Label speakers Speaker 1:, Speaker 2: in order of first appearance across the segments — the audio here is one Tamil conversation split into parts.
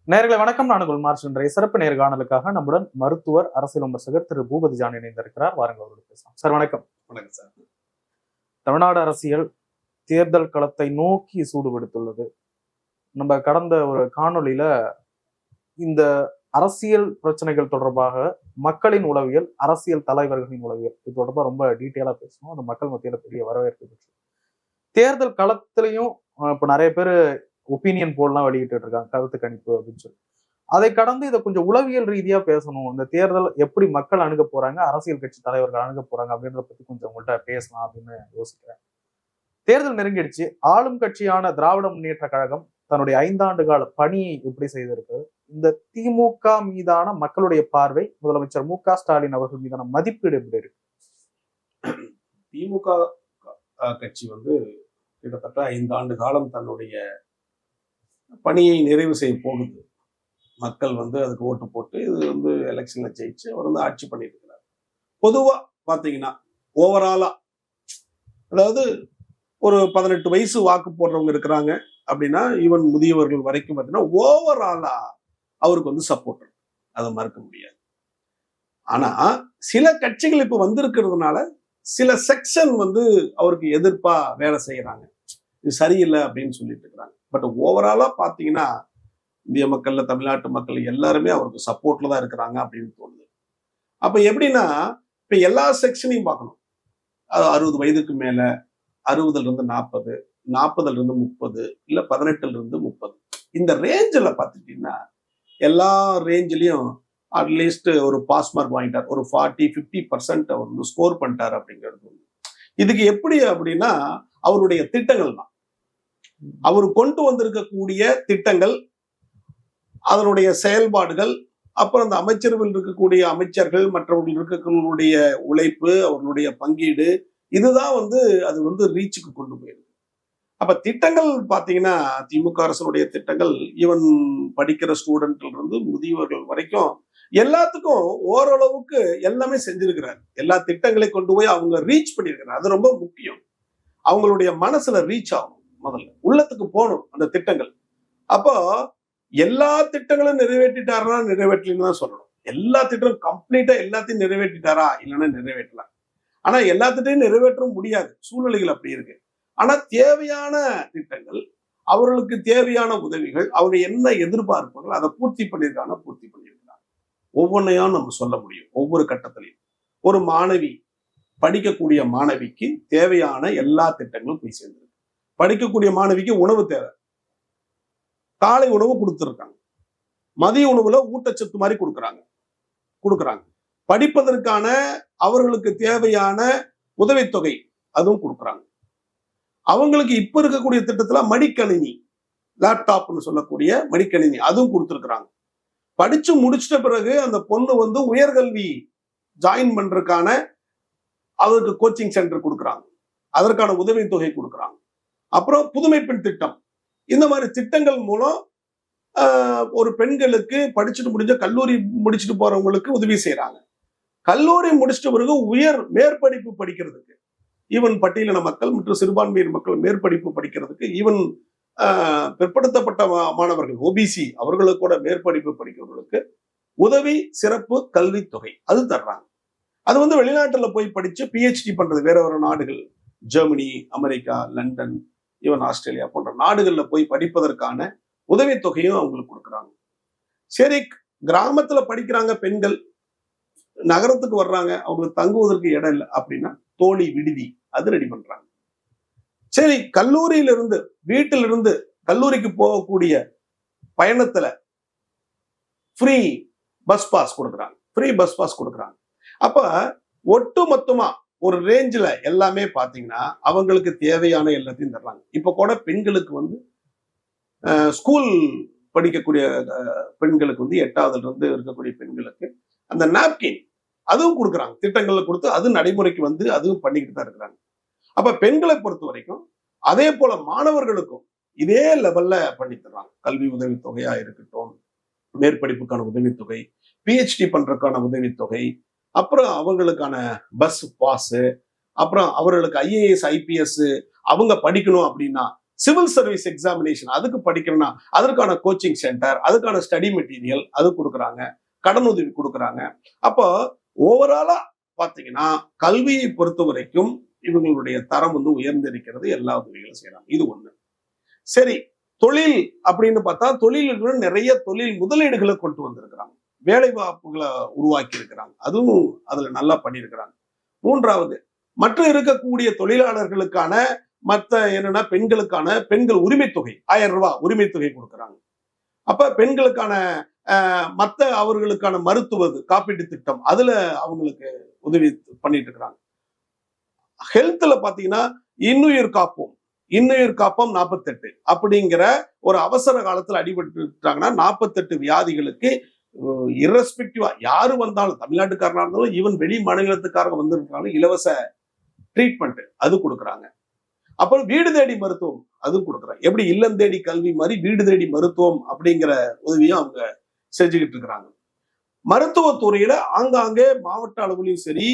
Speaker 1: நேயர்களே வணக்கம். நான் குல்மார்ச். இன்றைய சிறப்பு நேர்காணலுக்காக நம்முடன் மருத்துவர், அரசியல் விமர்சகர் திரு பூபதி ஜான் இணைந்திருக்கிறார். வாருங்கள், அவரோடு பேசலாம். சார் வணக்கம்.
Speaker 2: வணக்கம் சார்.
Speaker 1: தமிழ்நாடு அரசியல் தேர்தல் களத்தை நோக்கி சூடுபிடித்துள்ளது. நம்ம கடந்த ஒரு காணொளியில இந்த அரசியல் பிரச்சனைகள் தொடர்பாக மக்களின் உளவியல், அரசியல் தலைவர்களின் உளவியல் இது தொடர்பாக ரொம்ப டீட்டெயிலா பேசணும். அது மக்கள் மத்தியில பெரிய வரவேற்பு பெற்று தேர்தல் களத்திலையும் இப்ப நிறைய பேர் ஒப்பீனியன் போல்லாம் வெளியிட்டு இருக்காங்க, கருத்து கணிப்பு அப்படின்னு சொல்லி. அதை கடந்து இதை கொஞ்சம் உளவியல் ரீதியா பேசணும். இந்த தேர்தல் எப்படி மக்கள் அணுக போறாங்க, அரசியல் கட்சி தலைவர்கள் அணுக போறாங்க அப்படின்றத பத்தி கொஞ்சம் உங்கள்கிட்ட பேசலாம் அப்படின்னு யோசிக்கிறேன். தேர்தல் நெருங்கிடுச்சு. ஆளும் கட்சியான திராவிட முன்னேற்ற கழகம் தன்னுடைய 5 ஆண்டு கால பணியை எப்படி செய்திருக்கு? இந்த திமுக மீதான மக்களுடைய பார்வை, முதலமைச்சர் மு.க.ஸ்டாலின் அவர்கள் மீதான மதிப்பீடு எப்படி இருக்கு?
Speaker 2: திமுக கட்சி கிட்டத்தட்ட 5 ஆண்டு காலம் தன்னுடைய பணியை நிறைவு செய்ய போகுது. மக்கள் அதுக்கு ஓட்டு போட்டு இது எலெக்ஷன்ல ஜெயிச்சு அவர் ஆட்சி பண்ணிட்டு இருக்கிறார். பொதுவா பாத்தீங்கன்னா ஓவராலா, அதாவது ஒரு 18 வயசு வாக்கு போடுறவங்க இருக்கிறாங்க அப்படின்னா ஈவன் முதியவர்கள் வரைக்கும் பார்த்தீங்கன்னா ஓவராலா அவருக்கு சப்போர்ட், அதை மறுக்க முடியாது. ஆனா சில கட்சிகள் இப்ப வந்திருக்கிறதுனால சில செக்ஷன் அவருக்கு எதிர்ப்பா வேலை செய்யறாங்க, இது சரியில்லை அப்படின்னு சொல்லிட்டு இருக்கிறாங்க. பட் ஓவராலா பாத்தீங்கன்னா இந்திய மக்கள்ல, தமிழ்நாட்டு மக்கள் எல்லாருமே அவருக்கு சப்போர்ட்ல தான் இருக்கிறாங்க அப்படின்னு தோணுது. அப்ப எப்படின்னா, இப்ப எல்லா செக்ஷனையும் பார்க்கணும். 60 வயதுக்கு மேல, 60ல இருந்து 40, 40ல இருந்து 30, இல்ல 18ல இருந்து 30, இந்த ரேஞ்சில் பார்த்துட்டீங்கன்னா எல்லா ரேஞ்சிலையும் அட்லீஸ்ட் ஒரு பாஸ் மார்க் வாங்கிட்டார், ஒரு 40-50% அவர் ஸ்கோர் பண்ணிட்டார் அப்படிங்கிறது. இதுக்கு எப்படி அப்படின்னா அவருடைய திட்டங்கள் தான். அவர் கொண்டு வந்திருக்கக்கூடிய திட்டங்கள், அதனுடைய செயல்பாடுகள், அப்புறம் அந்த அமைச்சரவையில் இருக்கக்கூடிய அமைச்சர்கள், மற்றவர்கள் இருக்கக்கூடிய உழைப்பு, அவர்களுடைய பங்கீடு, இதுதான் அது ரீச்சுக்கு கொண்டு போயிருக்கு. அப்ப திட்டங்கள் பாத்தீங்கன்னா திமுக அரசுடைய திட்டங்கள் ஈவன் படிக்கிற ஸ்டூடெண்ட்ல இருந்து முதியவர்கள் வரைக்கும் எல்லாத்துக்கும் ஓரளவுக்கு எல்லாமே செஞ்சிருக்கிறார். எல்லா திட்டங்களை கொண்டு போய் அவங்க ரீச் பண்ணிருக்கிறார். அது ரொம்ப முக்கியம். அவங்களுடைய மனசுல ரீச் ஆகும், முதல்ல உள்ளத்துக்கு போகணும் அந்த திட்டங்கள். அப்போ எல்லா திட்டங்களும் நிறைவேற்றிட்டாரா நிறைவேற்றலன்னு தான் சொல்லணும். எல்லா திட்டங்களும் கம்ப்ளீட்டா எல்லாத்தையும் நிறைவேற்றிட்டாரா இல்லைன்னா நிறைவேற்றலாம். ஆனா எல்லா திட்டையும் நிறைவேற்ற முடியாது, சூழ்நிலைகள் அப்படி இருக்கு. ஆனா தேவையான திட்டங்கள், அவர்களுக்கு தேவையான உதவிகள், அவங்க என்ன எதிர்பார்ப்புகள் அதை பூர்த்தி பண்ணியிருக்காங்க, பூர்த்தி பண்ணியிருக்கிறாங்க. ஒவ்வொன்றையும் நம்ம சொல்ல முடியும். ஒவ்வொரு கட்டத்திலையும் ஒரு மாணவி, படிக்கக்கூடிய மாணவிக்கு தேவையான எல்லா திட்டங்களும் போய் சேர்ந்திருக்கு. படிக்கக்கூடிய மாணவிக்கு உணவு தேவை, காலை உணவு கொடுத்துருக்காங்க, மதிய உணவுல ஊட்டச்சத்து மாதிரி கொடுக்குறாங்க. படிப்பதற்கான அவர்களுக்கு தேவையான உதவித்தொகை அதுவும் கொடுக்குறாங்க. அவங்களுக்கு இப்ப இருக்கக்கூடிய திட்டத்துல மடிக்கணினி, லேப்டாப்னு சொல்லக்கூடிய மடிக்கணினி அதுவும் கொடுத்துருக்குறாங்க. படிச்சு முடிச்சிட்ட பிறகு அந்த பொண்ணு உயர்கல்வி ஜாயின் பண்றதுக்கான அவருக்கு கோச்சிங் சென்டர் கொடுக்குறாங்க, அதற்கான உதவித்தொகை கொடுக்குறாங்க. அப்புறம் புதுமை பெண் திட்டம், இந்த மாதிரி திட்டங்கள் மூலம் ஒரு பெண்களுக்கு படிச்சுட்டு முடிஞ்ச கல்லூரி முடிச்சுட்டு போறவங்களுக்கு உதவி செய்யறாங்க. கல்லூரி முடிச்சிட்ட பிறகு மேற்படிப்பு படிக்கிறதுக்கு, ஈவன் பட்டியலின மக்கள் மற்றும் சிறுபான்மையினர் மக்கள் மேற்படிப்பு படிக்கிறதுக்கு, ஈவன் பிற்படுத்தப்பட்ட மாணவர்கள் ஓபிசி அவர்களுக்கு கூட மேற்படிப்பு படிக்கிறவர்களுக்கு உதவி சிறப்பு கல்வி தொகை அது தர்றாங்க. அது வெளிநாட்டுல போய் படிச்சு பிஹெச்டி பண்றது, வேற ஒரு நாடுகள், Germany, America, London, even Australia போன்ற நாடுகள்ல போய் படிப்பதற்கான உதவித்தொகையும் அவங்களுக்கு கொடுக்குறாங்க. சரி, கிராமத்துல படிக்கிறாங்க பெண்கள், நகரத்துக்கு வர்றாங்க, அவங்களுக்கு தங்குவதற்கு இடம் இல்லை அப்படின்னா தோழி விடுதி அது ரெடி பண்றாங்க. சரி, கல்லூரியிலிருந்து வீட்டிலிருந்து கல்லூரிக்கு போகக்கூடிய பயணத்துல ஃப்ரீ பஸ் பாஸ் கொடுக்குறாங்க. அப்ப ஒட்டு மொத்தமா ஒரு ரேஞ்சில் எல்லாமே பாத்தீங்கன்னா அவங்களுக்கு தேவையான எல்லாத்தையும் தர்றாங்க. இப்ப கூட பெண்களுக்கு ஸ்கூல் படிக்கக்கூடிய பெண்களுக்கு 8ஆவதுல இருந்து இருக்கக்கூடிய பெண்களுக்கு அந்த நாப்கின் அதுவும் கொடுக்குறாங்க. திட்டங்கள்ல கொடுத்து அது நடைமுறைக்கு அதுவும் பண்ணிக்கிட்டு தான் இருக்கிறாங்க. அப்ப பெண்களை பொறுத்த வரைக்கும் அதே போல மாணவர்களுக்கும் இதே லெவல்ல பண்ணி தர்றாங்க. கல்வி உதவித்தொகையா இருக்கட்டும், மேற்படிப்புக்கான உதவித்தொகை, பிஹெச்டி பண்றதுக்கான உதவித்தொகை, அப்புறம் அவங்களுக்கான பஸ் பாஸ், அப்புறம் அவர்களுக்கு ஐஏஎஸ் ஐபிஎஸ் அவங்க படிக்கணும் அப்படின்னா சிவில் சர்வீஸ் எக்ஸாமினேஷன் அதுக்கு படிக்கணும்னா அதற்கான கோச்சிங் சென்டர், அதுக்கான ஸ்டடி மெட்டீரியல் அது கொடுக்குறாங்க, கடன் உதவி கொடுக்குறாங்க. அப்போ ஓவராலா பாத்தீங்கன்னா கல்வியை பொறுத்த வரைக்கும் இவங்களுடைய தரம் வந்து உயர்ந்திருக்கிறது. எல்லா உதவிகளும் செய்யறாங்க. இது ஒண்ணு. சரி, தொழில் அப்படின்னு பார்த்தா தொழில்களும் நிறைய தொழில் முதலீடுகளை கொண்டு வந்திருக்கிறாங்க, வேலை வாய்ப்புகளை உருவாக்கி இருக்கிறாங்க, அதுவும் அதுல நல்லா பண்ணியிருக்கிறாங்க. மூன்றாவது, மற்ற இருக்கக்கூடிய தொழிலாளர்களுக்கான மற்ற என்னன்னா பெண்கள் உரிமை தொகை 1000 ரூபாய் உரிமை தொகை கொடுக்குறாங்க. அப்ப பெண்களுக்கான மற்ற அவர்களுக்கான மருத்துவ காப்பீட்டு திட்டம் அதுல அவங்களுக்கு உதவி பண்ணிட்டு இருக்கிறாங்க. ஹெல்த்ல பாத்தீங்கன்னா இன்னுயிர் காப்போம் 48 அப்படிங்கிற ஒரு அவசர காலத்துல அடிபட்டுட்டாங்கன்னா 48 வியாதிகளுக்கு இரஸ்பெக்டிவா யாரு வந்தாலும், தமிழ்நாட்டுக்காரனா இருந்தாலும் ஈவன் வெளி மாநிலத்துக்காரங்க வந்திருக்காலும் இலவச ட்ரீட்மெண்ட் அது கொடுக்குறாங்க. அப்புறம் வீடு தேடி மருத்துவம் அதுவும் கொடுக்குறாங்க. எப்படி இல்லம் தேடி கல்வி மாதிரி வீடு தேடி மருத்துவம் அப்படிங்கிற உதவியும் அவங்க செஞ்சுக்கிட்டு இருக்கிறாங்க. மருத்துவத்துறையில ஆங்காங்கே மாவட்ட அளவுலையும் சரி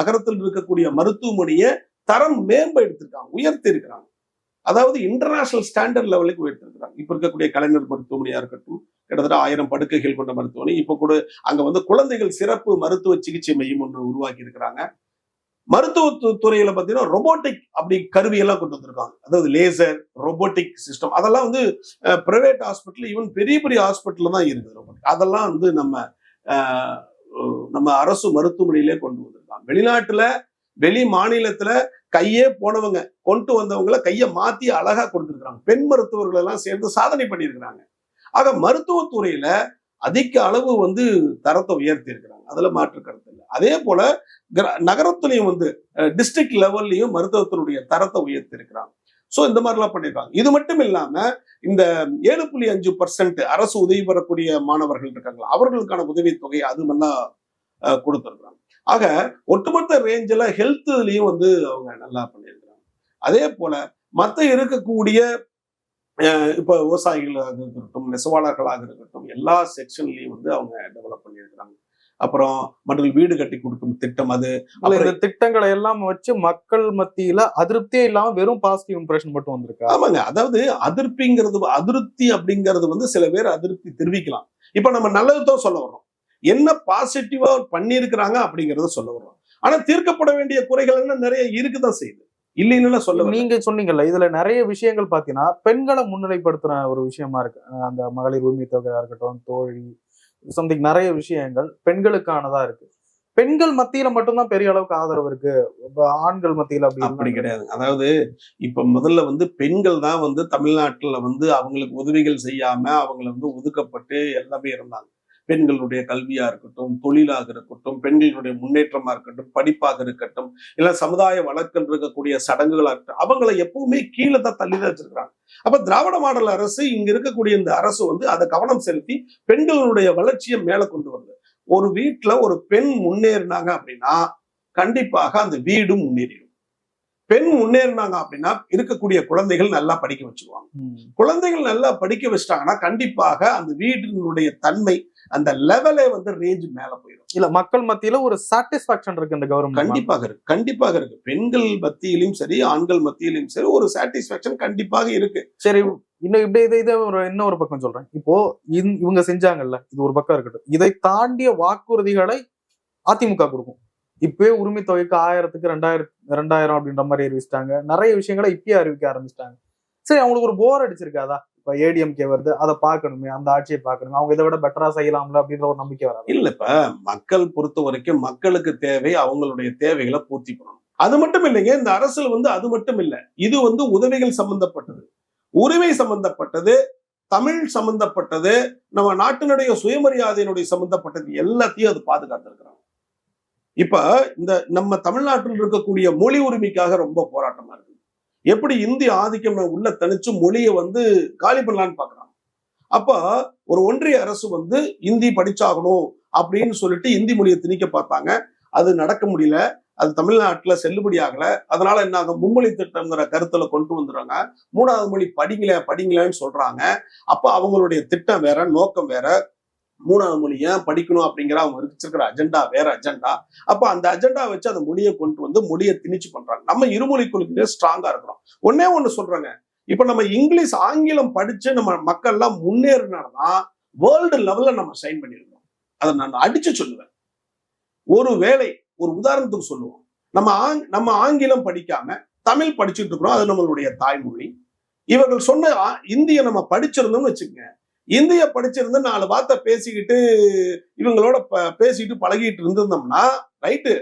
Speaker 2: நகரத்தில் இருக்கக்கூடிய மருத்துவமனையை தரம் மேம்படுத்திருக்காங்க, உயர்த்தி இருக்கிறாங்க. அதாவது இன்டர்நேஷனல் ஸ்டாண்டர்ட் லெவலுக்கு உயர்த்திருக்கிறாங்க. இப்ப இருக்கக்கூடிய கலைஞர் மருத்துவமனையா இருக்கட்டும், கிட்டத்தட்ட 1000 படுக்கைகள் கொண்ட மருத்துவமனை. இப்ப கூட அங்க வந்து குழந்தைகள் சிறப்பு மருத்துவ சிகிச்சை மையம் ஒன்று உருவாக்கி இருக்கிறாங்க. மருத்துவத்துறையில பாத்தீங்கன்னா ரொபோட்டிக் அப்படி கருவியெல்லாம் கொண்டு வந்திருக்காங்க. அதாவது லேசர், ரொபோட்டிக் சிஸ்டம் அதெல்லாம் வந்து பிரைவேட் ஹாஸ்பிட்டல் ஈவன் பெரிய பெரிய ஹாஸ்பிட்டல் தான் இருக்குது ரொபோட்டிக். அதெல்லாம் வந்து நம்ம அரசு மருத்துவமனையிலே கொண்டு வந்திருக்காங்க. வெளிநாட்டுல வெளி மாநிலத்துல கையே போனவங்க கொண்டு வந்தவங்களை கையை மாத்தி அழகா கொடுத்திருக்காங்க. பெண் மருத்துவர்கள் எல்லாம் சேர்ந்து சாதனை பண்ணியிருக்கிறாங்க. ஆக மருத்துவத்துறையில அதிக அளவு வந்து தரத்தை உயர்த்தி இருக்கிறாங்க, அதுல மாற்று கருத்து இல்லை. அதே போல நகரத்திலையும் வந்து டிஸ்ட்ரிக்ட் லெவல்லையும் மருத்துவத்தினுடைய தரத்தை உயர்த்தி இருக்கிறாங்க. சோ இந்த மாதிரி எல்லாம் பண்ணிருக்காங்க. இது மட்டும் இல்லாம இந்த 7.5% அரசு உதவி பெறக்கூடிய மாணவர்கள் இருக்காங்களா அவர்களுக்கான உதவி தொகை அதுமெல்லாம் கொடுத்திருக்காங்க. ஆக ஒட்டுமொத்த ரேஞ்சில் ஹெல்த்லயும் வந்து அவங்க நல்லா பண்ணியிருக்கிறாங்க. அதே போல மற்ற இருக்கக்கூடிய இப்ப விவசாயிகளாக இருக்கட்டும், நெசவாளர்களாக இருக்கட்டும், எல்லா செக்ஷன்லயும் வந்து அவங்க டெவலப் பண்ணியிருக்கிறாங்க. அப்புறம் மற்ற வீடு கட்டி கொடுக்கும் திட்டம் அது
Speaker 1: இந்த திட்டங்களை எல்லாம் வச்சு மக்கள் மத்தியில அதிருப்தியே இல்லாம வெறும் பாசிட்டிவ் இம்ப்ரெஷன் மட்டும் வந்திருக்கு.
Speaker 2: ஆமாங்க, அதாவது அதிருப்தி அப்படிங்கிறது வந்து சில பேர் அதிருப்தி தெரிவிக்கலாம். இப்ப நம்ம நல்லதுதான் சொல்ல வர்றோம், என்ன பாசிட்டிவா பண்ணியிருக்கிறாங்க அப்படிங்கறத சொல்ல வர்றோம். ஆனா தீர்க்கப்பட வேண்டிய குறைகள் எல்லாம் நிறைய இருக்குதான் செய்யுது, இல்லைன்னு சொல்ல.
Speaker 1: நீங்க சொன்னீங்கல்ல, இதுல நிறைய விஷயங்கள் பாத்தீங்கன்னா பெண்களை முன்னிலைப்படுத்துற ஒரு விஷயமா இருக்கு. அந்த மகளிர் உரிமை தொகையா இருக்கட்டும், தோழி சம்திங் நிறைய விஷயங்கள் பெண்களுக்கானதா இருக்கு. பெண்கள் மத்தியில மட்டும்தான் பெரிய அளவுக்கு ஆதரவு இருக்கு, ஆண்கள் மத்தியில
Speaker 2: அப்படி கிடையாது. அதாவது இப்ப முதல்ல வந்து பெண்கள் தான் வந்து தமிழ்நாட்டுல வந்து அவங்களுக்கு உதவிகள் செய்யாம அவங்களை வந்து ஒதுக்கப்பட்டு எல்லாமே இருந்தாங்க. பெண்களுடைய கல்வியா இருக்கட்டும், தொழிலாக இருக்கட்டும், பெண்களுடைய முன்னேற்றமா இருக்கட்டும், படிப்பாக இருக்கட்டும், இல்ல சமுதாய வழக்கில் இருக்கக்கூடிய சடங்குகளா இருக்கட்டும், அவங்களை எப்பவுமே கீழே தான் தள்ளிதான் வச்சிருக்கிறாங்க. அப்ப திராவிட மாடல் அரசு இங்க இருக்கக்கூடிய இந்த அரசு வந்து அதை கவனம் செலுத்தி பெண்களுடைய வளர்ச்சியை மேல கொண்டு வருது. ஒரு வீட்டுல ஒரு பெண் முன்னேறினாங்க அப்படின்னா கண்டிப்பாக அந்த வீடும் முன்னேறிடும். பெண் முன்னேறினாங்க அப்படின்னா இருக்கக்கூடிய குழந்தைகள் நல்லா படிக்க வச்சிருவாங்க. குழந்தைகள் நல்லா படிக்க வச்சிட்டாங்கன்னா கண்டிப்பாக அந்த வீட்டினுடைய தன்மை அந்த லெவலே வந்து ரேஞ்ச் மேல போயிடும்.
Speaker 1: இல்ல மக்கள் மத்தியில ஒரு சாட்டிஸ்பாக்சன் இருக்கு இந்த கவர்மெண்ட்.
Speaker 2: கண்டிப்பாக இருக்கு. பெண்கள் மத்தியிலும் சரி ஆண்கள் மத்தியிலும் சரி ஒரு சாட்டிஸ்பாக்சன் கண்டிப்பாக இருக்கு.
Speaker 1: சரி, இன்னும் இப்படி இதை இன்னொரு பக்கம் சொல்றேன். இப்போ இவங்க செஞ்சாங்கல்ல, இது ஒரு பக்கம் இருக்கட்டும். இதை தாண்டிய வாக்குறுதிகளை அதிமுக கொடுக்கும். இப்பவே உரிமை தொகைக்கு 1000க்கு 2000 அப்படின்ற மாதிரி அறிவிச்சிட்டாங்க. நிறைய விஷயங்களை இப்பயே அறிவிக்க ஆரம்பிச்சிட்டாங்க. சரி, அவங்களுக்கு ஒரு போர் அடிச்சிருக்காதா? இப்ப ஏடிஎம்கே வருது, அதை பார்க்கணுமே, அந்த ஆட்சியை பார்க்கணுமே, அவங்க இதை விட பெட்டரா செய்யலாம்ல அப்படின்ற ஒரு நம்பிக்கை வராது?
Speaker 2: இல்ல, இப்ப மக்கள் பொறுத்த வரைக்கும் மக்களுக்கு தேவை அவங்களுடைய தேவைகளை பூர்த்தி பண்ணணும். அது மட்டும் இல்லைங்க, இந்த அரசுல வந்து அது மட்டும் இல்ல, இது வந்து உதவிகள் சம்பந்தப்பட்டது, உரிமை சம்பந்தப்பட்டது, தமிழ் சம்பந்தப்பட்டது, நம்ம நாட்டினுடைய சுயமரியாதையினுடைய சம்பந்தப்பட்டது எல்லாத்தையும் அது பாதுகாத்திருக்கிறாங்க. இப்ப இந்த நம்ம தமிழ்நாட்டில் இருக்கக்கூடிய மொழி உரிமைக்காக ரொம்ப போராட்டமா இருக்கு. எப்படி இந்திய ஆதிக்கம் உள்ள தனிச்சு மொழியை வந்து காலி பண்ணலான்னு பாக்குறாங்க. அப்ப ஒரு ஒன்றிய அரசு வந்து இந்தி படிச்சாகணும் அப்படின்னு சொல்லிட்டு இந்தி மொழியை திணிக்க பார்த்தாங்க. அது நடக்க முடியல, அது தமிழ்நாட்டுல செல்லுபடி ஆகல. அதனால என்ன ஆகும், மும்மொழி திட்டம்ங்கிற கருத்துல கொண்டு வந்துடுறாங்க. 3வது மொழி படிங்களேன்னு சொல்றாங்க. அப்ப அவங்களுடைய திட்டம் வேற, நோக்கம் வேற. 3வது மொழி ஏன் படிக்கணும் அப்படிங்கிற அவங்க வச்சிருக்கிற அஜெண்டா வேற அஜெண்டா. அப்ப அந்த அஜெண்டா வச்சு அந்த மொழியை கொண்டு வந்து மொழியை திணிச்சு பண்றாங்க. நம்ம இருமொழி கொள்கையில ஸ்ட்ராங்கா இருக்கிறோம். ஒண்ணு சொல்றாங்க, இப்ப நம்ம இங்கிலீஷ் ஆங்கிலம் படிச்சு நம்ம மக்கள் எல்லாம் முன்னேறினால்தான் வேர்ல்டு லெவல்ல நம்ம சைன் பண்ணிருக்கோம். அதை நான் அடிச்சு சொல்லுவேன். ஒரு வேலை, ஒரு உதாரணத்துக்கு சொல்லுவோம், நம்ம ஆங்கிலம் படிக்காம தமிழ் படிச்சுட்டு இருக்கிறோம், அது நம்மளுடைய தாய்மொழி. இவர்கள் சொன்ன இந்திய நம்ம படிச்சிருந்தோம்னு வச்சுக்கோங்க, இந்திய படிச்சிருந்து 4 வார்த்தை பேசிக்கிட்டு இவங்களோட பேசிட்டு பழகிட்டு இருந்திருந்தோம்னா ரைட்டு.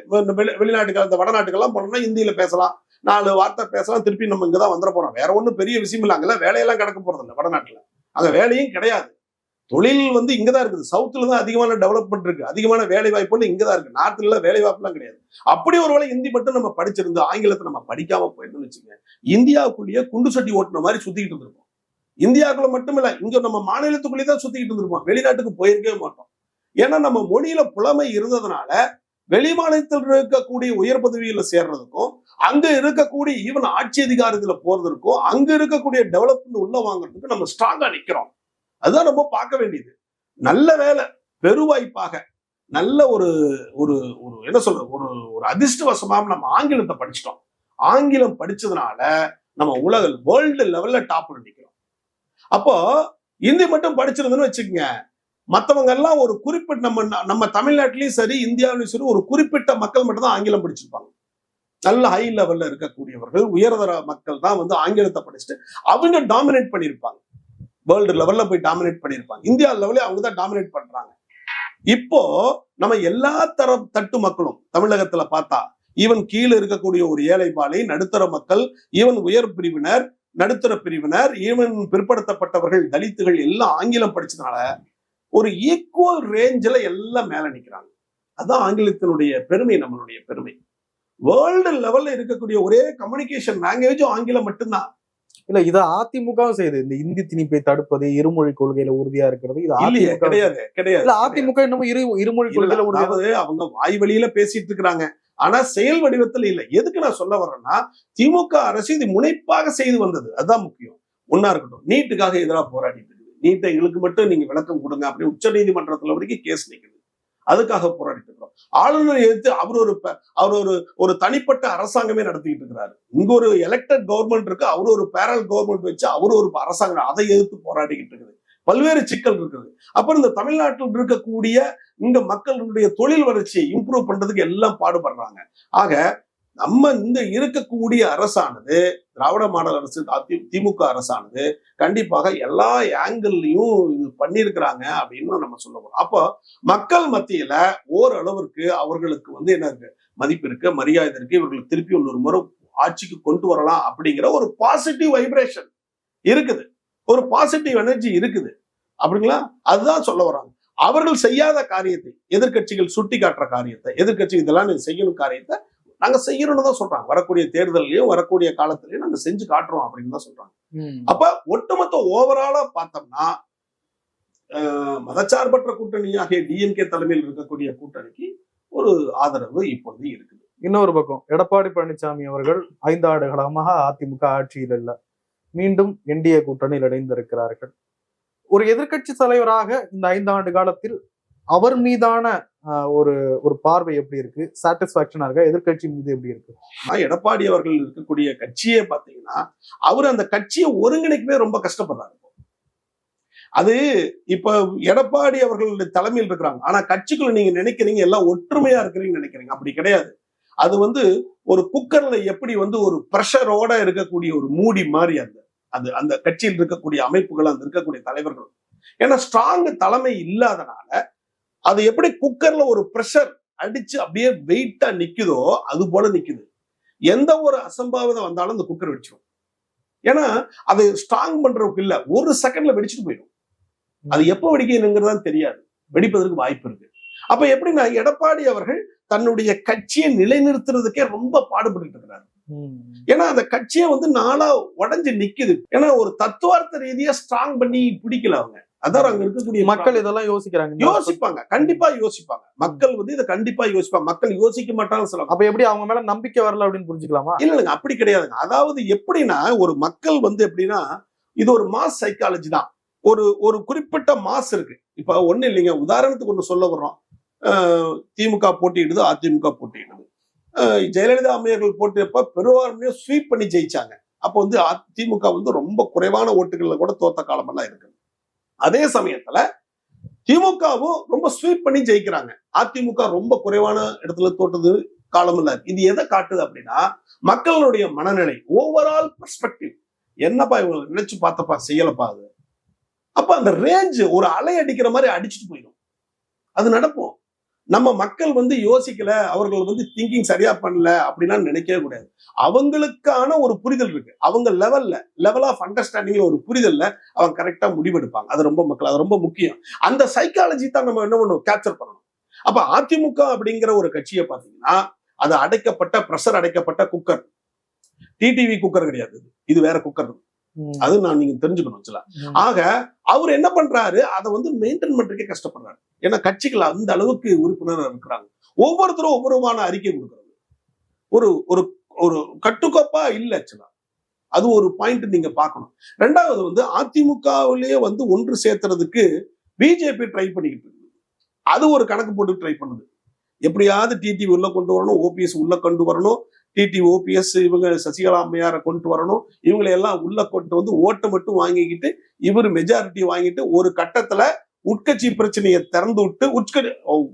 Speaker 2: வெளிநாட்டுக்கு அந்த வடநாட்டுக்கெல்லாம் போனோம்னா இந்தியில பேசலாம், 4 வார்த்தை பேசலாம், திருப்பி நம்ம இங்கதான் வந்துட போறோம். வேற ஒண்ணும் பெரிய விஷயம் இல்லை. அங்கெல்லாம் வேலையெல்லாம் கிடக்க போறது இல்லை வடநாட்டுல. அங்க வேலையும் கிடையாது. தொழில் வந்து இங்கதான் இருக்குது. சவுத்துல தான் அதிகமான டெவலப்மெண்ட் இருக்கு, அதிகமான வேலை வாய்ப்பு இங்கதான் இருக்கு. நார்த்ல வேலை வாய்ப்புலாம் கிடையாது. அப்படி ஒரு வேளை ஹிந்தி மட்டும் நம்ம படிச்சிருந்து ஆங்கிலத்தை நம்ம படிக்காம போயிட்டோம்னு வச்சுக்கோங்க, இந்தியாவுக்குள்ளேயே குண்டு சட்டி ஓட்டுன மாதிரி சுத்திக்கிட்டு இருந்திருப்போம். இந்தியாவுக்குள்ள மட்டும் இல்ல, இங்க நம்ம மாநிலத்துக்குள்ளேயே தான் சுத்திக்கிட்டு இருந்திருப்போம். வெளிநாட்டுக்கு போயிருக்கவே மாட்டோம். ஏன்னா நம்ம மொழியில புலமை இருந்ததுனால வெளி மாநிலத்தில் இருக்கக்கூடிய உயர் பதவியில சேர்றதுக்கும், அங்க இருக்கக்கூடிய ஈவன் ஆட்சி அதிகாரத்துல போறதுக்கும், அங்க இருக்கக்கூடிய டெவலப்மெண்ட் உள்ள வாங்குறதுக்கு நம்ம ஸ்ட்ராங்கா நிக்கிறோம். அதுதான் நம்ம பார்க்க வேண்டியது. நல்ல வேலை, பெருவாய்ப்பாக நல்ல ஒரு ஒரு ஒரு என்ன சொல்ற ஒரு ஒரு அதிர்ஷ்டவசமா நம்ம ஆங்கிலத்தை படிச்சிட்டோம். ஆங்கிலம் படிச்சதுனால நம்ம உலக வேர்ல்டு லெவல்ல டாப்ல நிக்கிறோம். அப்போ இந்தி மட்டும் படிச்சிருந்தோம்னு வச்சுக்கோங்க, மற்றவங்க எல்லாம் ஒரு குறிப்பிட்ட நம்ம தமிழ்நாட்டிலயும் சரி இந்தியாவிலையும் சரி ஒரு குறிப்பிட்ட மக்கள் மட்டும் தான் ஆங்கிலம் படிச்சிருப்பாங்க. நல்ல ஹை லெவல்ல இருக்கக்கூடியவர்கள், உயர்தர மக்கள் தான் வந்து ஆங்கிலத்தை படிச்சுட்டு அவங்க டாமினேட் பண்ணியிருப்பாங்க. வேர்ல்டு லெவல்ல போய் டாமினேட் பண்ணியிருப்பாங்க. இந்தியா லெவலே அவங்க தான் டாமினேட் பண்றாங்க. இப்போ நம்ம எல்லா தட்டு மக்களும் தமிழகத்துல பார்த்தா, ஈவன் கீழே இருக்கக்கூடிய ஒரு ஏழை பாலை, நடுத்தர மக்கள், ஈவன் உயர் பிரிவினர், நடுத்தர பிரிவினர், ஈவன் பிற்படுத்தப்பட்டவர்கள், தலித்துகள் எல்லாம் ஆங்கிலம் படிச்சதுனால ஒரு ஈக்குவல் ரேஞ்சில் எல்லாம் மேல நிக்கிறாங்க. அதுதான் ஆங்கிலத்தினுடைய பெருமை, நம்மளுடைய பெருமை. வேர்ல்டு லெவல்ல இருக்கக்கூடிய ஒரே கம்யூனிகேஷன் லாங்குவேஜும் ஆங்கிலம் மட்டும்தான்.
Speaker 1: இல்ல, இத அதிமுகவும் செய்யுது. இந்த இந்தி திணிப்பை தடுப்பது, இருமொழி கொள்கையில உறுதியா இருக்கிறது. இது அதிமுக
Speaker 2: கிடையாது.
Speaker 1: இல்ல, அதிமுக இன்னமும் இருமொழி கொள்கையில
Speaker 2: அதாவது அவங்க வாய் வழியில பேசிட்டு இருக்கிறாங்க, ஆனா செயல் வடிவத்தில் இல்லை. எதுக்கு நான் சொல்ல வர்றேன்னா, திமுக அரசு இது முனைப்பாக செய்து வந்தது. அதுதான் முக்கியம். ஒன்னா இருக்கட்டும், நீட்டுக்காக எதிராக போராடிட்டு இருக்குது. நீட்டை எங்களுக்கு மட்டும் நீங்க விளக்கம் கொடுங்க அப்படி உச்ச நீதிமன்றத்துல வரைக்கும் கேஸ் நிக்குது. அதுக்காக போராடிட்டு இருக்கிறோம். ஆளுநர் எதிர்த்து அவர் ஒரு தனிப்பட்ட அரசாங்கமே நடத்திட்டு இருக்கிறாரு. இங்க ஒரு எலெக்டட் கவர்மெண்ட் இருக்கு, அவரு ஒரு பேரல் கவர்மெண்ட் வச்சு அவரு ஒரு அரசாங்கம், அதை எதிர்த்து போராடிக்கிட்டு இருக்குது. பல்வேறு சிக்கல் இருக்குது. அப்புறம் இந்த தமிழ்நாட்டில் இருக்கக்கூடிய இங்க மக்களுடைய தொழில் வளர்ச்சியை இம்ப்ரூவ் பண்றதுக்கு எல்லாம் பாடுபடுறாங்க. ஆக நம்ம இந்த இருக்கக்கூடிய அரசானது, திராவிட மாடல் அரசு, திமுக அரசானது கண்டிப்பாக எல்லா ஆங்கிள்லையும் இது பண்ணியிருக்கிறாங்க அப்படின்னு நம்ம சொல்ல போறோம். அப்போ மக்கள் மத்தியில ஓரளவிற்கு அவர்களுக்கு வந்து என்ன இருக்கு, மதிப்பு இருக்கு, மரியாதை இருக்கு, இவர்களுக்கு திருப்பி இன்னொரு முறை ஆட்சிக்கு கொண்டு வரலாம் அப்படிங்கிற ஒரு பாசிட்டிவ் வைப்ரேஷன் இருக்குது, ஒரு பாசிட்டிவ் எனர்ஜி இருக்குது அப்படிங்களா. அதுதான் சொல்ல வராங்க. அவர்கள் செய்யாத காரியத்தை எதிர்கட்சிகள் சுட்டி காட்டுற காரியத்தை, எதிர்கட்சி இதெல்லாம் நீங்க செய்யணும் காரியத்தை நாங்க செய்யணும்னு தான் சொல்றாங்க. வரக்கூடிய தேர்தலையும் வரக்கூடிய காலத்திலயும் நாங்க செஞ்சு காட்டுறோம் அப்படின்னு தான் சொல்றாங்க. அப்ப ஒட்டுமொத்த ஓவராலா பார்த்தோம்னா மதச்சார்பற்ற கூட்டணியாகிய டிஎம்கே தலைமையில் இருக்கக்கூடிய கூட்டணிக்கு ஒரு ஆதரவு இப்பொழுது இருக்குது.
Speaker 1: இன்னொரு பக்கம் எடப்பாடி பழனிசாமி அவர்கள் 5 ஆண்டுகளமாக அதிமுக ஆட்சியில் இல்ல, மீண்டும் என்டிஏ கூட்டணியில் இணைந்திருக்கிறார்கள். ஒரு எதிர்கட்சி தலைவராக இந்த 5 ஆண்டு காலத்தில் அவர் மீதான ஒரு பார்வை எப்படி இருக்கு? சாட்டிஸ்பாக்சனா இருக்கா? எதிர்கட்சி மீது எப்படி இருக்கு?
Speaker 2: எடப்பாடி அவர்கள் இருக்கக்கூடிய கட்சியே பாத்தீங்கன்னா, அவர் அந்த கட்சியை ஒருங்கிணைக்கவே ரொம்ப கஷ்டப்படுறாரு. அது இப்ப எடப்பாடி அவர்களுடைய தலைமையில் இருக்கிறாங்க, ஆனா கட்சிக்குள்ள நீங்க நினைக்கிறீங்க எல்லாம் ஒற்றுமையா இருக்கிறீங்கன்னு நினைக்கிறீங்க. அப்படி கிடையாது. அது வந்து ஒரு குக்கர்ல எப்படி வந்து ஒரு பிரஷரோட இருக்கக்கூடிய ஒரு மூடி மாதிரி அந்த கட்சியில் இருக்கக்கூடிய அமைப்புகள், அந்த இருக்கக்கூடிய தலைவர்கள், ஏன்னா ஸ்ட்ராங் தலைமை இல்லாதனால அது எப்படி குக்கர்ல ஒரு பிரஷர் அடிச்சு அப்படியே வெயிட்டா நிக்குதோ அது போல நிக்குது. எந்த ஒரு அசம்பாவிதம் வந்தாலும் அந்த குக்கர் வெடிச்சிடும். ஏன்னா அது ஸ்ட்ராங் பண்றதுக்கு இல்ல, ஒரு செகண்ட்ல வெடிச்சுட்டு போயிடும். அது எப்போ வெடிக்கணுங்கிறதான் தெரியாது, வெடிப்பதற்கு வாய்ப்பு இருக்கு. அப்ப எப்படின்னா எடப்பாடி அவர்கள் தன்னுடைய கட்சியை நிலைநிறுத்துறதுக்கே ரொம்ப பாடுபட்டு இருக்கிறாரு. ஏன்னா அந்த கட்சியை வந்து நாளா உடஞ்சு நிக்குது. ஏன்னா ஒரு தத்துவார்த்த ரீதியா ஸ்ட்ராங் பண்ணி பிடிக்கல அவங்க. அதான் அங்க இருக்கக்கூடிய
Speaker 1: மக்கள் இதெல்லாம்
Speaker 2: யோசிப்பாங்க, கண்டிப்பா யோசிப்பாங்க. மக்கள் வந்து இதை கண்டிப்பா யோசிப்பாங்க. மக்கள் யோசிக்க மாட்டாங்கன்னு சொல்லுவாங்க.
Speaker 1: அப்ப எப்படி அவங்க மேல நம்பிக்கை வரல அப்படின்னு புரிஞ்சுக்கலாமா?
Speaker 2: இல்லைங்க, அப்படி கிடையாதுங்க. அதாவது எப்படின்னா ஒரு மக்கள் வந்து எப்படின்னா இது ஒரு மாஸ் சைக்காலஜி தான். ஒரு குறிப்பிட்ட மாஸ் இருக்கு. இப்ப ஒண்ணு இல்லைங்க, உதாரணத்துக்கு ஒண்ணு சொல்ல வர்றோம். திமுக போட்டியிடுது, அதிமுக போட்டியிடுது. ஜெயலலிதா அம்மையார்கள் போட்டியப்ப பெரும்பான்மையா ஸ்வீப் பண்ணி ஜெயிச்சாங்க. அப்போ வந்து திமுக வந்து ரொம்ப குறைவான ஓட்டுகள்ல கூட தோத்த காலமெல்லாம் இருக்கு. அதே சமயத்துல திமுகவும் ரொம்ப ஸ்வீப் பண்ணி ஜெயிக்கிறாங்க. அதிமுக ரொம்ப குறைவான இடத்துல தோட்டது காலம் இல்ல. இது எதை காட்டுது அப்படின்னா மக்களுடைய மனநிலை, ஓவரால் பெர்ஸ்பெக்டிவ். என்னப்பா இவங்க நினைச்சு பார்த்தப்பா செய்யலப்பா அது. அப்ப அந்த ரேஞ்ச் ஒரு அலை அடிக்கிற மாதிரி அடிச்சுட்டு போயிடும். அது நடக்கும். நம்ம மக்கள் வந்து யோசிக்கல, அவர்கள் வந்து திங்கிங் சரியா பண்ணல அப்படின்னா நினைக்கவே கூடாது. அவங்களுக்கான ஒரு புரிதல் இருக்கு. அவங்க லெவல் ஆஃப் அண்டர்ஸ்டாண்டிங்ல ஒரு புரிதல்ல அவங்க கரெக்டா முடிவெடுப்பாங்க. அது ரொம்ப மக்கள், அது ரொம்ப முக்கியம். அந்த சைக்காலஜி தான் நம்ம என்ன பண்ணணும், கேப்சர் பண்ணணும். அப்ப அதிமுக அப்படிங்கிற ஒரு கட்சியை பாத்தீங்கன்னா அது அடைக்கப்பட்ட பிரஷர் அடைக்கப்பட்ட குக்கர். டிடிவி குக்கர் கிடையாது, இது வேற குக்கர். அது நான் நீங்க தெரிஞ்சுக்கணும். ஆக அவர் என்ன பண்றாரு, அதை வந்து மெயின்டைன் பண்றதுக்கே கஷ்டப்படுறாரு. ஏன்னா கட்சிகள் அந்த அளவுக்கு உறுப்பினர் இருக்கிறாங்க. ஒவ்வொருத்தரும் ஒவ்வொருமான அறிக்கை கொடுக்கறது ஒரு ஒரு ஒரு கட்டுக்கோப்பா இல்ல. அது ஒரு பாயிண்ட் நீங்க பார்க்கணும். ரெண்டாவது வந்து அதிமுகவிலேயே வந்து ஒன்று சேர்த்துறதுக்கு பிஜேபி ட்ரை பண்ணிக்கிட்டு இருக்கு. அது ஒரு கணக்கு போட்டு ட்ரை பண்ணுது. எப்படியாவது டிடிவி உள்ள கொண்டு வரணும், ஓபிஎஸ் உள்ள கொண்டு வரணும், டிடி ஓபிஎஸ் இவங்க சசிகலா அம்மையாரை கொண்டு வரணும், இவங்களை எல்லாம் உள்ள கொண்டு வந்து ஓட்டை மட்டும் வாங்கிக்கிட்டு இவர் மெஜாரிட்டி வாங்கிட்டு ஒரு கட்டத்துல உட்கட்சி பிரச்சனையை திறந்து விட்டு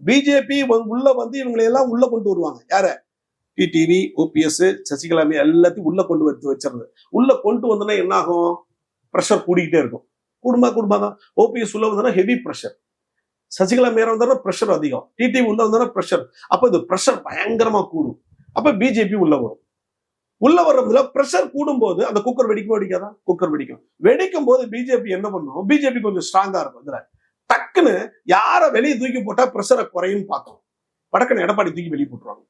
Speaker 2: பிஜேபி உள்ள வந்து இவங்களை எல்லாம் உள்ள கொண்டு வருவாங்க. யார? டிடிவி ஓபிஎஸ் சசிகலா எல்லாத்தையும் உள்ள கொண்டு வச்சிருது. உள்ள கொண்டு வந்தோன்னா என்ன ஆகும், ப்ரெஷர் கூடிக்கிட்டே இருக்கும். குடும்பம் தான். ஓபிஎஸ் உள்ள வந்தோன்னா ஹெவி ப்ரெஷர், சசிகலா மேல வந்தா ப்ரெஷர் அதிகம், டிடிவி உள்ள வந்தா ப்ரெஷர். அப்ப இந்த ப்ரெஷர் பயங்கரமா கூடும். அப்ப பிஜேபி உள்ள வரும். உள்ள வர்றதுல ப்ரெஷர் கூடும் போது அந்த குக்கர் வெடிக்காதா? குக்கர் வெடிக்கும். வெடிக்கும் போது பிஜேபி என்ன பண்ணும், பிஜேபி கொஞ்சம் ஸ்ட்ராங்கா இருக்கும். இதுல டக்குன்னு யார வெளியே தூக்கி போட்டா ப்ரெஷரை குறையும் பார்க்கணும். வடக்குன்னு எடப்பாடி தூக்கி வெளியே போட்டுருவாங்க.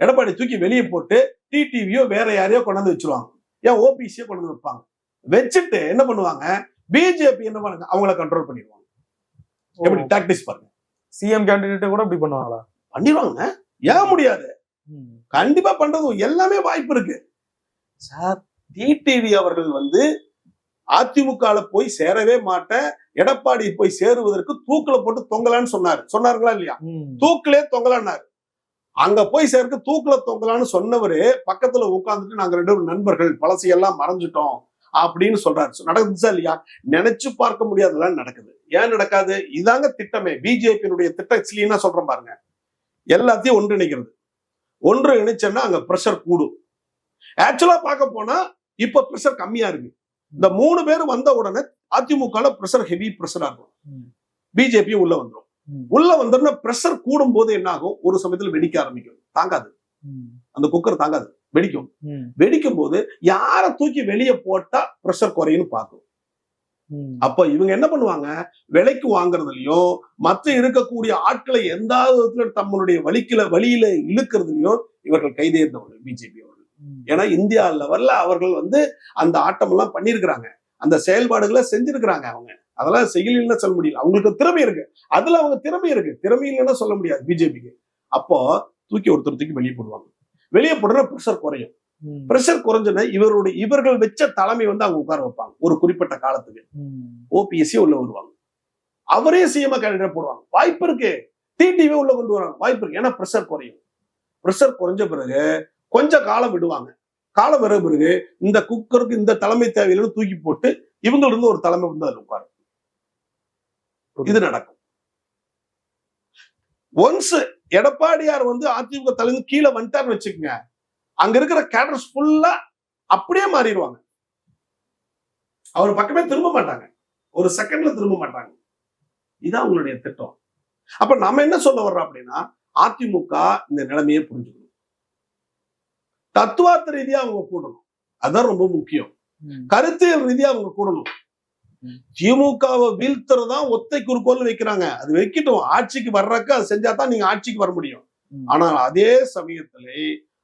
Speaker 2: எடப்பாடி தூக்கி வெளியே போட்டு டிடிவியோ வேற யாரையோ கொண்டாந்து வச்சிருவாங்க. ஏன் ஓபிசியோ கொண்டு வைப்பாங்க. வச்சுட்டு என்ன பண்ணுவாங்க, பிஜேபி என்ன பண்ணுங்க, அவங்கள கண்ட்ரோல் பண்ணிடுவாங்க. எப்படி டாக்டிக்ஸ் பாருங்க.
Speaker 1: சிஎம் கேண்டிடேட் கூட இப்படி பண்ணுவாங்களா?
Speaker 2: பண்ணிடுவாங்க. ஏன் முடியாது? கண்டிப்பா பண்றது எல்லாமே வாய்ப்பு இருக்கு சார். டிடிவி அவர்கள் வந்து அதிமுக போய் சேரவே மாட்டேன், எடப்பாடி போய் சேருவதற்கு தூக்குல போட்டு தொங்கலான்னு சொன்னாருங்களா இல்லையா? தூக்கிலே தொங்கலான்னாரு. அங்க போய் சேர்க்க தூக்குல தொங்கலான்னு சொன்னவரு பக்கத்துல உட்கார்ந்துட்டு நாங்க 2 நண்பர்கள் பழசையெல்லாம் மறைஞ்சிட்டோம் அப்படின்னு சொல்றாரு. நடக்குதுச்சா இல்லையா? நினைச்சு பார்க்க முடியாதெல்லாம் நடக்குது. ஏன் நடக்காது? இதாங்க திட்டமே. பிஜேபியினுடைய திட்டம் கிளீனா சொல்றேன் பாருங்க. எல்லாத்தையும் ஒன்றிணைக்கிறது. ஒன்று இணைச்சேன்னா அங்க பிரஷர் கூடும். ஆக்சுவலா பார்க்க போனா இப்ப பிரஷர் கம்மியா இருக்கு. இந்த 3 பேர் வந்த உடனே அதிமுக பிரஷர் ஹெவி பிரஷரா இருக்கும். பிஜேபி உள்ள வந்துடும். உள்ள வந்தோம்னா பிரஷர் கூடும் போது என்ன ஆகும், ஒரு சமயத்துல வெடிக்க ஆரம்பிக்கும். தாங்காது, அந்த குக்கர் தாங்காது, வெடிக்கும். வெடிக்கும் போது யார தூக்கி வெளியே போட்டா பிரஷர் குறையும்னு பார்க்கும். அப்ப இவங்க என்ன பண்ணுவாங்க, விலைக்கு வாங்குறதுலயும் மற்ற இருக்கக்கூடிய ஆட்களை எந்த விதத்துல தம்முடைய வழியில இழுக்கிறதுலயும் இவர்கள் கைதேர்ந்தவர்கள் பிஜேபி அவர்கள். ஏன்னா இந்தியா லெவல்ல அவர்கள் வந்து அந்த ஆட்டம் எல்லாம் பண்ணிருக்கிறாங்க, அந்த செயல்பாடுகளை செஞ்சிருக்கிறாங்க. அவங்க அதெல்லாம் செய்யலன்னு சொல்ல முடியல. அவங்களுக்கு திறமை இருக்கு, அதுல அவங்க திறமை இருக்கு. திறமை இல்லைன்னா சொல்ல முடியாது பிஜேபிக்கு. அப்போ ஒருத்தர் தூக்கி வெளியே போடுவாங்க. வெளியே போடுற ப்ரெஷர் குறையும். பிரஷர் குறைஞ்சன இவர்கள் வச்ச தலைமை வந்து அவங்க உட்கார வைப்பாங்க ஒரு குறிப்பிட்ட காலத்துக்கு. ஓபிஎஸ்சி உள்ள வருவாங்க, அவரே சிஎம் கேண்டிடேட் போடுவாங்க. வாய்ப்பு இருக்கு. டிடிவி உள்ள கொண்டு வராங்க, வாய்ப்பு இருக்கு. ஏன்னா பிரஷர் குறையும். பிரஷர் குறைஞ்ச பிறகு கொஞ்சம் காலம் விடுவாங்க. காலம் வர பிறகு இந்த குக்கருக்கு இந்த தலைமை தேவையில்லைன்னு தூக்கி போட்டு இவங்க இருந்து ஒரு தலைமை வந்து அதில் உட்காரும். இது நடக்கும். ஒன்ஸ் எடப்பாடியார் வந்து அதிமுக தலைமை கீழே வந்துட்டார்னு வச்சுக்கோங்க, அங்க இருக்கிற கேடர்ஸ் ஃபுல்லா அப்படியே மாறிடுவாங்க. அவர் பக்கமே திரும்ப மாட்டாங்க, ஒரு செகண்ட்ல திரும்ப மாட்டாங்க. இதான் அவங்களுடைய திட்டம். அப்ப நம்ம என்ன சொல்ல வர்றோம் அப்படின்னா, அதிமுக இந்த நிலைமையை புரிஞ்சுக்கணும். தத்துவார்த்த ரீதியா அவங்க கூடணும், அதான் ரொம்ப முக்கியம். கருத்தியல் ரீதியா அவங்க கூடணும். திமுகவை வீழ்த்துறதா ஒத்தை குறிக்கோள் வைக்கிறாங்க. அது வைக்கட்டும், ஆட்சிக்கு வர்றதுக்கு அது செஞ்சாதான் நீங்க ஆட்சிக்கு வர முடியும். ஆனால் அதே சமயத்திலே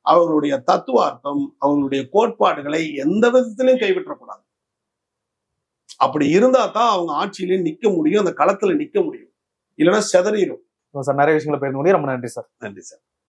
Speaker 2: அவருடைய தத்துவார்த்தம், அவங்களுடைய கோட்பாடுகளை எந்த விதத்திலையும் கைவிட்டக்கூடாது. அப்படி இருந்தா தான் அவங்க ஆட்சியிலேயே நிக்க முடியும், அந்த களத்துல நிக்க முடியும். இல்லைன்னா செதறிடும்.
Speaker 1: சார் நிறைய விஷயங்களை பேச முடியும். ரொம்ப நன்றி சார்.
Speaker 2: நன்றி சார்.